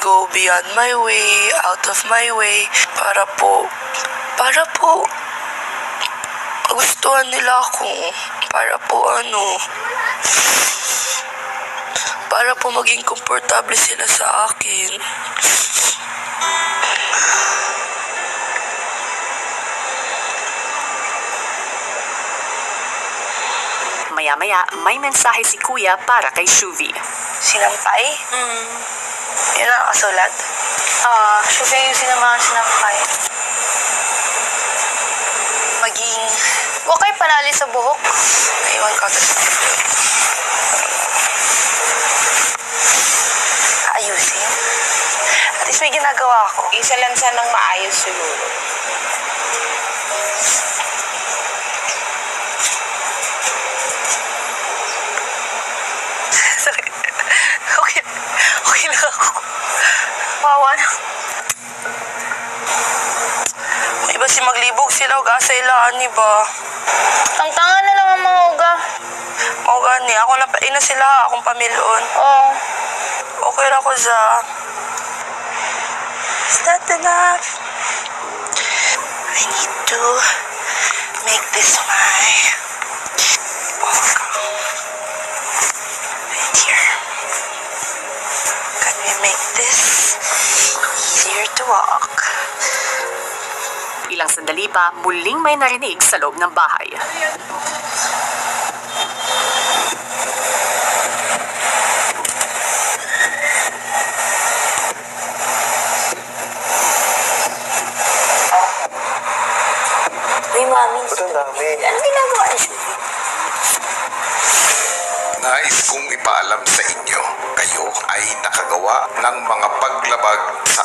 go beyond my way, out of my way, para po magustuhan nila ako, para po maging komportable sila sa akin. Maya-maya, may mensahe si Kuya para kay Shuvi. Sinampay? Yun ang kasulat? Siya yung sinampay. Maging Huwag kayo panali sa buhok. naiwan ka sa ayusin. At least may ginagawa ako. Isa lang sanang maayos siguro. Okay lang ako. Wawa na. May iba si maglibog sila og asa ilaan ni ba? Ang tanga na lang ang mga uga. Mao gani ako lang pa ina sila akong pamilyon. Oo. Okay ra ko sa. Is that enough? I need to make this my walk. Right here. Can we make this easier to walk? Ilang sandali pa, muling may narinig sa loob ng bahay. Uy, mami. Ang dami. Ano ginagawa niyo? Nais kong ipaalam sa inyo, kayo ay nakagawa ng mga paglabag sa